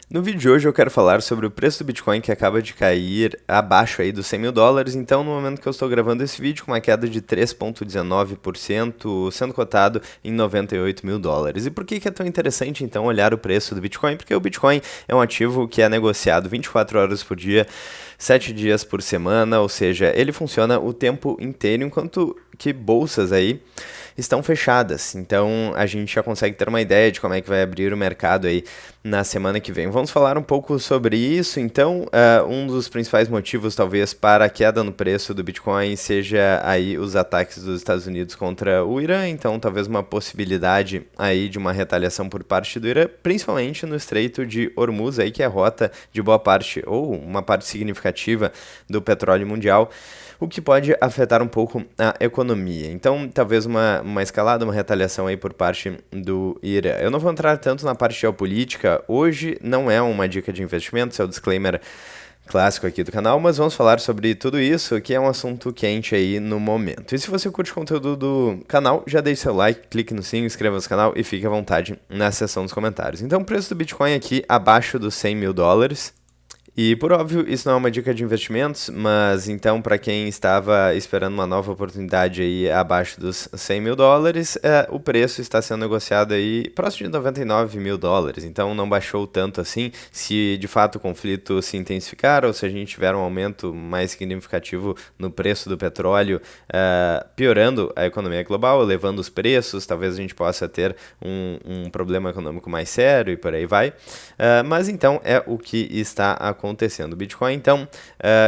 No vídeo de hoje eu quero falar sobre o preço do Bitcoin que acaba de cair abaixo aí dos US$ 100.000. Então, no momento que eu estou gravando esse vídeo, com uma queda de 3,19%, sendo cotado em US$ 98.000. E por que é tão interessante, então, olhar o preço do Bitcoin? Porque o Bitcoin é um ativo que é negociado 24 horas por dia, 7 dias por semana, ou seja, ele funciona o tempo inteiro, enquanto que bolsas aí estão fechadas. Então a gente já consegue ter uma ideia de como é que vai abrir o mercado aí na semana que vem. Vamos falar um pouco sobre isso. Então, um dos principais motivos talvez para a queda no preço do Bitcoin seja aí os ataques dos Estados Unidos contra o Irã. Então, talvez uma possibilidade aí de uma retaliação por parte do Irã, principalmente no Estreito de Hormuz, aí que é a rota de boa parte ou uma parte significativa do petróleo mundial, o que pode afetar um pouco a economia. Então, talvez uma escalada, uma retaliação aí por parte do Irã. Eu não vou entrar tanto na parte geopolítica, hoje não é uma dica de investimento, esse é o disclaimer clássico aqui do canal, mas vamos falar sobre tudo isso, que é um assunto quente aí no momento. E se você curte o conteúdo do canal, já deixe seu like, clique no sininho, inscreva-se no canal e fique à vontade na seção dos comentários. Então, o preço do Bitcoin aqui abaixo dos US$ 100.000. E por óbvio, isso não é uma dica de investimentos, mas então para quem estava esperando uma nova oportunidade aí abaixo dos US$ 100.000, o preço está sendo negociado aí próximo de US$ 99.000, então não baixou tanto assim. Se de fato o conflito se intensificar ou se a gente tiver um aumento mais significativo no preço do petróleo, piorando a economia global, elevando os preços, talvez a gente possa ter um problema econômico mais sério e por aí vai. Mas então é o que está acontecendo. O Bitcoin, então,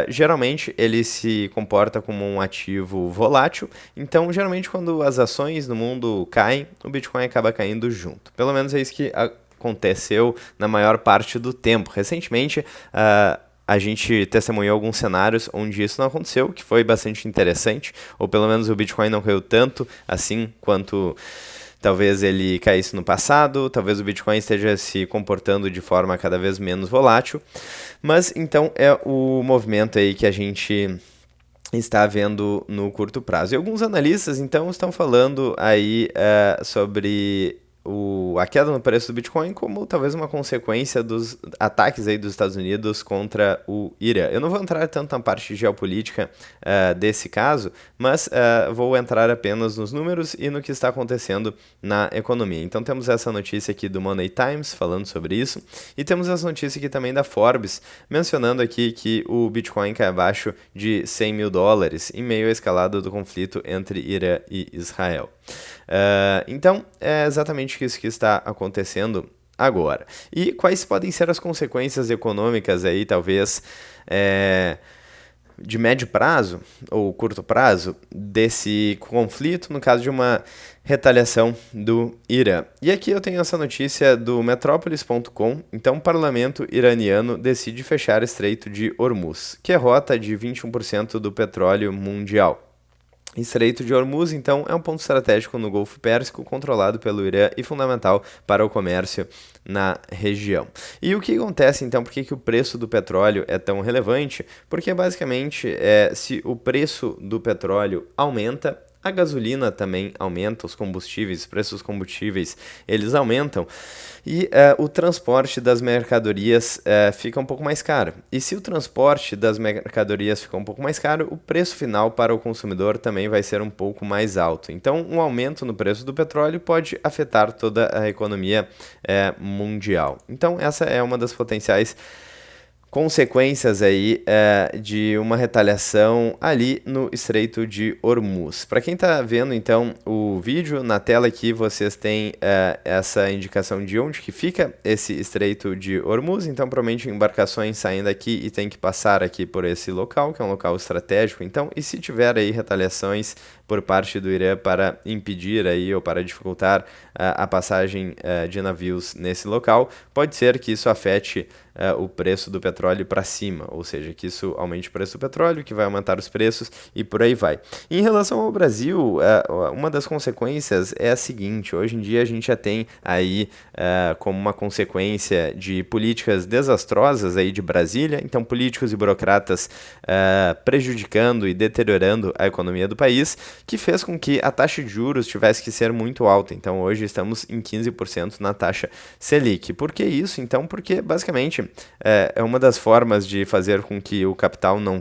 geralmente ele se comporta como um ativo volátil. Então, geralmente quando as ações no mundo caem, o Bitcoin acaba caindo junto. Pelo menos é isso que aconteceu na maior parte do tempo. Recentemente, a gente testemunhou alguns cenários onde isso não aconteceu, que foi bastante interessante, ou pelo menos o Bitcoin não caiu tanto assim quanto talvez ele caísse no passado, talvez o Bitcoin esteja se comportando de forma cada vez menos volátil, mas então é o movimento aí que a gente está vendo no curto prazo. E alguns analistas então estão falando aí sobre a queda no preço do Bitcoin como talvez uma consequência dos ataques aí dos Estados Unidos contra o Irã. Eu não vou entrar tanto na parte geopolítica desse caso, mas vou entrar apenas nos números e no que está acontecendo na economia. Então temos essa notícia aqui do Money Times falando sobre isso, e temos essa notícia aqui também da Forbes, mencionando aqui que o Bitcoin cai abaixo de US$ 100.000 em meio à escalada do conflito entre Irã e Israel. Então, é exatamente isso que está acontecendo agora. E quais podem ser as consequências econômicas aí, talvez, de médio prazo ou curto prazo desse conflito, no caso de uma retaliação do Irã. E aqui eu tenho essa notícia do Metrópolis.com. Então, o parlamento iraniano decide fechar Estreito de Hormuz, que é rota de 21% do petróleo mundial. Estreito de Hormuz, então, é um ponto estratégico no Golfo Pérsico, controlado pelo Irã e fundamental para o comércio na região. E o que acontece, então, por que o preço do petróleo é tão relevante? Porque, basicamente, se o preço do petróleo aumenta, a gasolina também aumenta, os combustíveis, os preços dos combustíveis, eles aumentam, e o transporte das mercadorias fica um pouco mais caro. E se o transporte das mercadorias ficar um pouco mais caro, o preço final para o consumidor também vai ser um pouco mais alto. Então, um aumento no preço do petróleo pode afetar toda a economia mundial. Então, essa é uma das potenciais consequências aí de uma retaliação ali no Estreito de Hormuz. Para quem está vendo então o vídeo, na tela aqui vocês têm essa indicação de onde que fica esse Estreito de Hormuz. Então provavelmente embarcações saem daqui e tem que passar aqui por esse local, que é um local estratégico. Então, e se tiver aí retaliações por parte do Irã para impedir aí ou para dificultar a passagem de navios nesse local, pode ser que isso afete o preço do petróleo para cima, ou seja, que isso aumente o preço do petróleo, que vai aumentar os preços e por aí vai. Em relação ao Brasil, uma das consequências é a seguinte: hoje em dia a gente já tem aí como uma consequência de políticas desastrosas aí de Brasília, então políticos e burocratas prejudicando e deteriorando a economia do país, que fez com que a taxa de juros tivesse que ser muito alta. Então hoje estamos em 15% na taxa Selic. Por que isso? Então, porque basicamente é uma das formas de fazer com que o capital não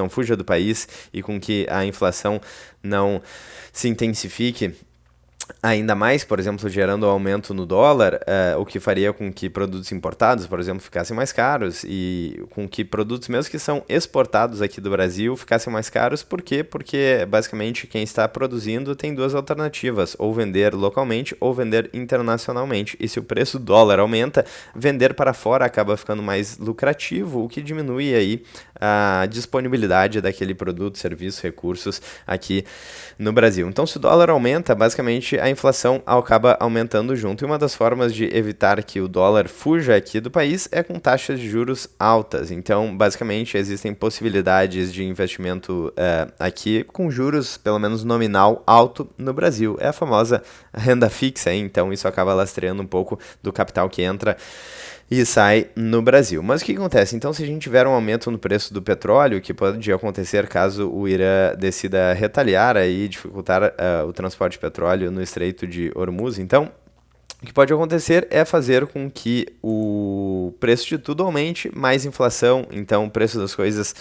fuja do país e com que a inflação não se intensifique ainda mais, por exemplo, gerando aumento no dólar, o que faria com que produtos importados, por exemplo, ficassem mais caros e com que produtos mesmo que são exportados aqui do Brasil ficassem mais caros. Por quê? Porque basicamente quem está produzindo tem duas alternativas, ou vender localmente ou vender internacionalmente. E se o preço do dólar aumenta, vender para fora acaba ficando mais lucrativo, o que diminui aí a disponibilidade daquele produto, serviço, recursos aqui no Brasil. Então, se o dólar aumenta, basicamente a inflação acaba aumentando junto. E uma das formas de evitar que o dólar fuja aqui do país é com taxas de juros altas. Então, basicamente, existem possibilidades de investimento aqui com juros, pelo menos nominal, alto no Brasil. É a famosa renda fixa, hein? Então isso acaba lastreando um pouco do capital que entra e sai no Brasil. Mas o que acontece? Então, se a gente tiver um aumento no preço do petróleo, que pode acontecer caso o Irã decida retaliar e dificultar o transporte de petróleo no Estreito de Hormuz, então o que pode acontecer é fazer com que o preço de tudo aumente, mais inflação, então o preço das coisas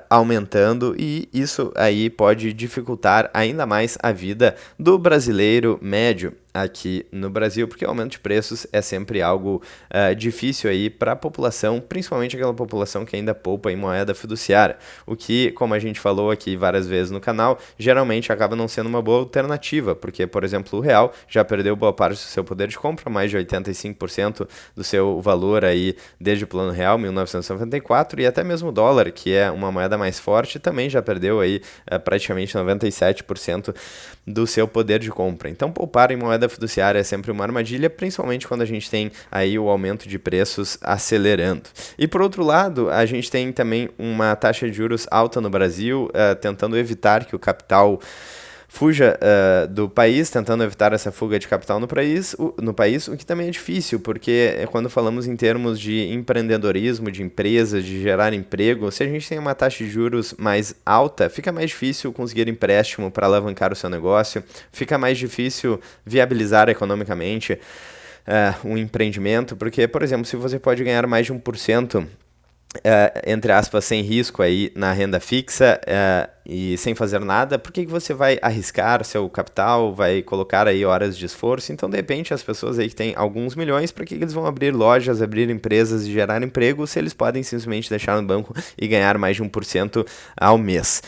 aumentando, e isso aí pode dificultar ainda mais a vida do brasileiro médio aqui no Brasil, porque o aumento de preços é sempre algo difícil aí para a população, principalmente aquela população que ainda poupa em moeda fiduciária, o que, como a gente falou aqui várias vezes no canal, geralmente acaba não sendo uma boa alternativa, porque, por exemplo, o real já perdeu boa parte do seu poder de compra, mais de 85% do seu valor aí desde o Plano Real, 1994, e até mesmo o dólar, que é uma moeda mais forte, também já perdeu aí praticamente 97% do seu poder de compra. Então, poupar em moeda fiduciária é sempre uma armadilha, principalmente quando a gente tem aí o aumento de preços acelerando. E por outro lado, a gente tem também uma taxa de juros alta no Brasil, tentando evitar que o capital fuja do país, tentando evitar essa fuga de capital no país, o que também é difícil, porque quando falamos em termos de empreendedorismo, de empresas, de gerar emprego, se a gente tem uma taxa de juros mais alta, fica mais difícil conseguir empréstimo para alavancar o seu negócio, fica mais difícil viabilizar economicamente um empreendimento, porque, por exemplo, se você pode ganhar mais de 1%, entre aspas, sem risco aí na renda fixa e sem fazer nada, por que você vai arriscar seu capital, vai colocar aí horas de esforço? Então, de repente, as pessoas aí que têm alguns milhões, para que eles vão abrir lojas, abrir empresas e gerar emprego, se eles podem simplesmente deixar no banco e ganhar mais de 1% ao mês?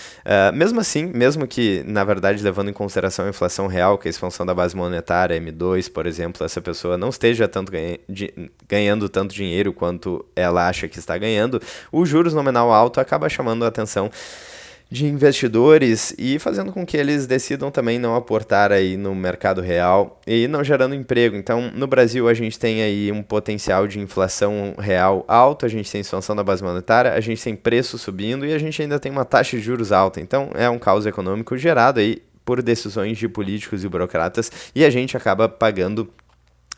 Mesmo assim, mesmo que, na verdade, levando em consideração a inflação real, que é a expansão da base monetária, M2, por exemplo, essa pessoa não esteja tanto ganhando tanto dinheiro quanto ela acha que está ganhando, o juros nominal alto acaba chamando a atenção de investidores e fazendo com que eles decidam também não aportar aí no mercado real e não gerando emprego. Então, no Brasil, a gente tem aí um potencial de inflação real alto, a gente tem expansão da base monetária, a gente tem preço subindo e a gente ainda tem uma taxa de juros alta. Então, é um caos econômico gerado aí por decisões de políticos e burocratas e a gente acaba pagando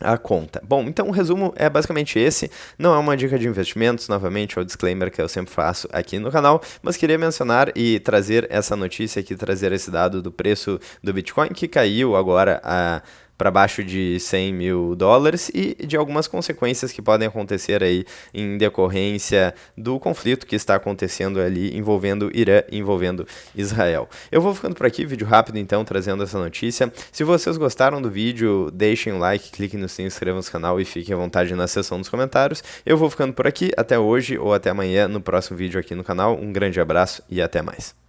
a conta. Bom, então o resumo é basicamente esse. Não é uma dica de investimentos, novamente, é o disclaimer que eu sempre faço aqui no canal, mas queria mencionar e trazer essa notícia aqui, trazer esse dado do preço do Bitcoin, que caiu agora para baixo de $100 mil e de algumas consequências que podem acontecer aí em decorrência do conflito que está acontecendo ali envolvendo Irã, envolvendo Israel. Eu vou ficando por aqui, vídeo rápido então, trazendo essa notícia. Se vocês gostaram do vídeo, deixem um like, cliquem no sininho, inscrevam-se no canal e fiquem à vontade na seção dos comentários. Eu vou ficando por aqui, até hoje ou até amanhã no próximo vídeo aqui no canal. Um grande abraço e até mais.